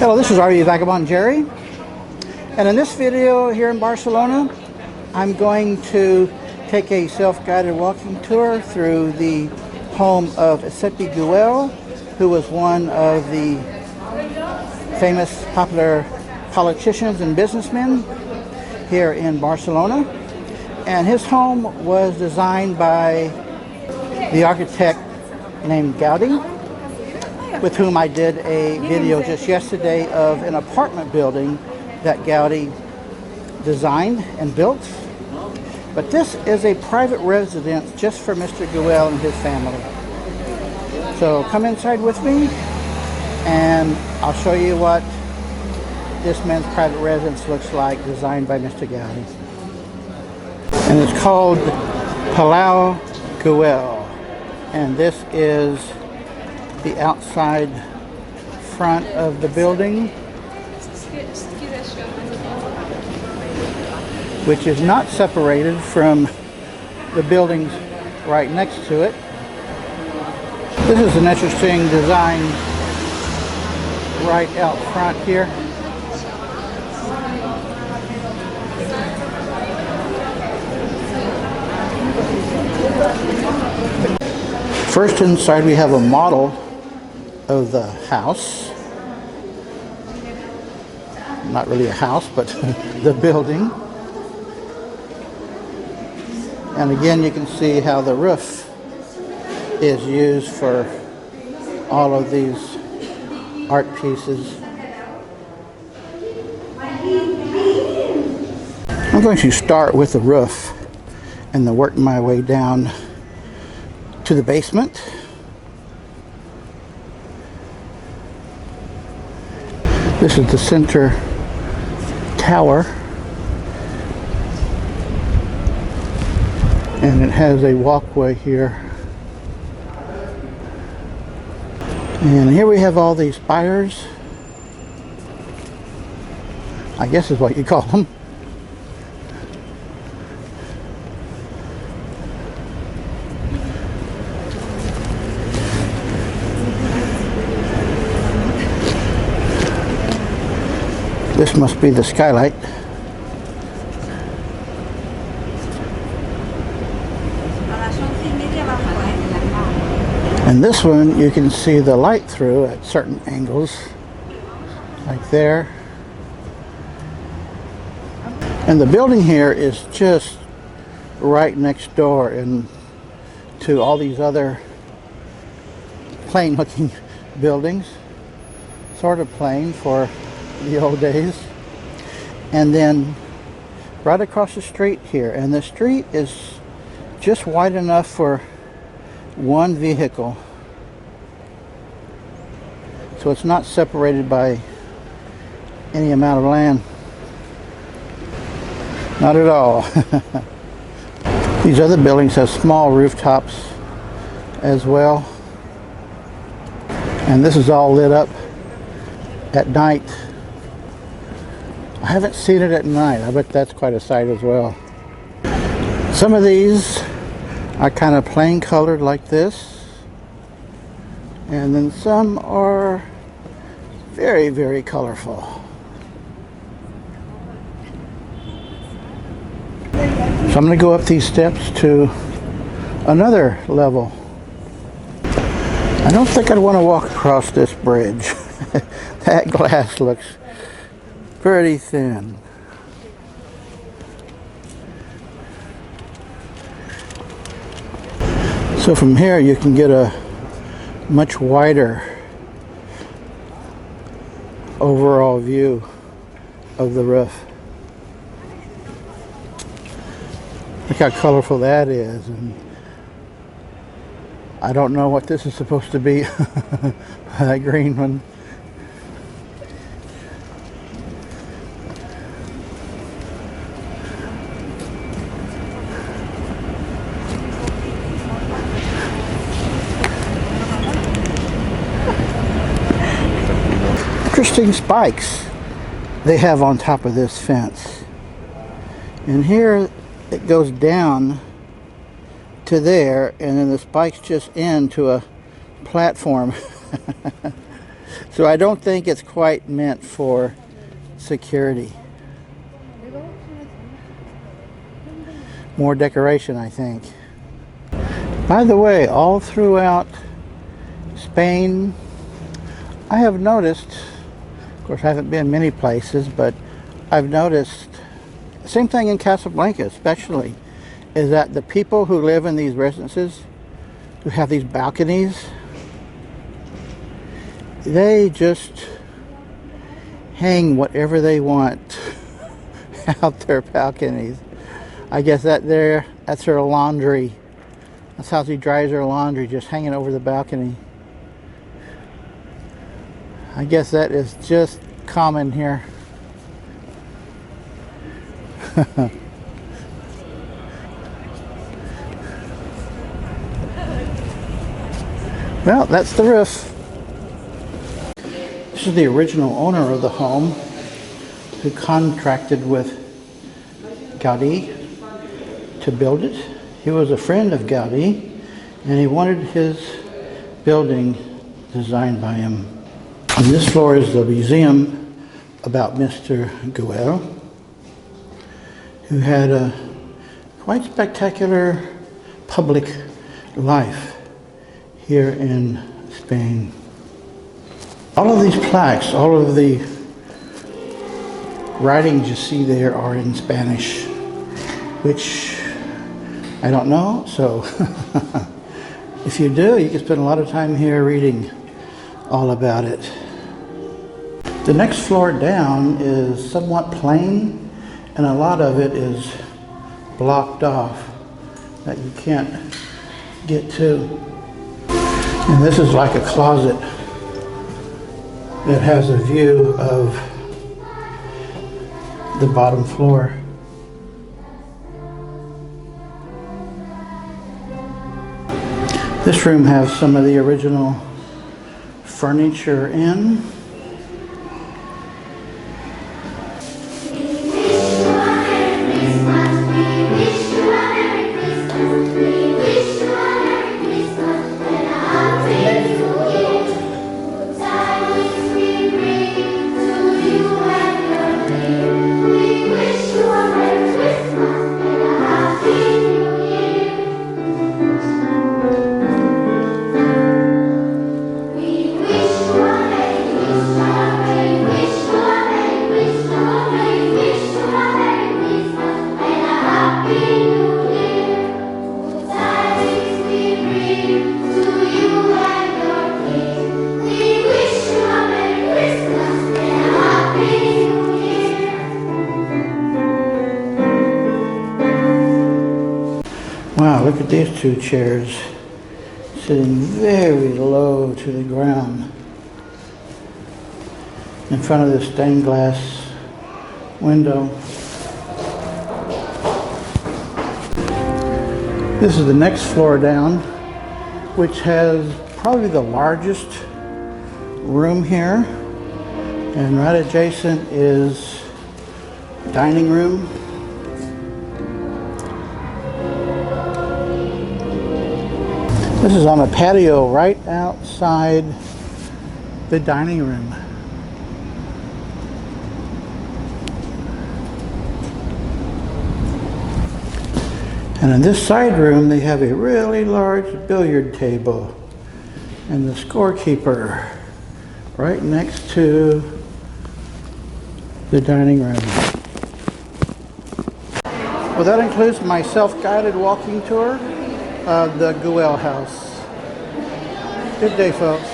Hello, this is RV Vagabond Jerry, and in this video here in Barcelona, I'm going to take a self-guided walking tour through the home of Antoni Guell, who was one of the famous popular politicians and businessmen here in Barcelona. And his home was designed by the architect named Gaudi, with whom I did a video just yesterday of an apartment building that Gaudi designed and built. But this is a private residence just for Mr. Guell and his family. So come inside with me and I'll show you what this man's private residence looks like, designed by Mr. Gaudi. And it's called Palau Guell. And this is the outside front of the building, which is not separated from the buildings right next to it. This is an interesting design right out front here. First, inside we have a model of the house. Not really a house, but the building. And again, you can see how the roof is used for all of these art pieces. I'm going to start with the roof and then work my way down to the basement. This is the center tower, and it has a walkway here. And here we have all these spires, I guess is what you call them. This must be the skylight. And this one you can see the light through at certain angles, like there. And the building here is just right next door and to all these other plain looking buildings, sort of plain for the old days. And then right across the street here, and the street is just wide enough for one vehicle, so it's not separated by any amount of land, not at all. These other buildings have small rooftops as well, and this is all lit up at night. I haven't seen it at night. I bet that's quite a sight as well. Some of these are kind of plain colored like this, and then some are very, very colorful. So I'm going to go up these steps to another level. I don't think I'd want to walk across this bridge. That glass looks pretty thin. So from here you can get a much wider overall view of the roof. Look how colorful that is. And I don't know what this is supposed to be. That green one. Interesting spikes they have on top of this fence. And here it goes down to there, and then the spikes just end to a platform. So I don't think it's quite meant for security. More decoration, I think. By the way, all throughout Spain, I have noticed, of course I haven't been many places, but I've noticed, same thing in Casablanca especially, is that the people who live in these residences, who have these balconies, they just hang whatever they want out their balconies. I guess that's their laundry. That's how she dries her laundry, just hanging over the balcony. I guess that is just common here. Well, that's the roof. This is the original owner of the home who contracted with Gaudi to build it. He was a friend of Gaudi and he wanted his building designed by him. On this floor is the museum about Mr. Guell, who had a quite spectacular public life here in Spain. All of these plaques, all of the writings you see there are in Spanish, which I don't know, so if you do, you can spend a lot of time here reading all about it. The next floor down is somewhat plain, and a lot of it is blocked off that you can't get to. And this is like a closet that has a view of the bottom floor. This room has some of the original furniture in. Wow, look at these two chairs sitting very low to the ground in front of the stained glass window. This is the next floor down, which has probably the largest room here, and right adjacent is dining room. This is on a patio right outside the dining room. And in this side room, they have a really large billiard table and the scorekeeper right next to the dining room. Well, that includes my self-guided walking tour of the Guell house. Good day, folks.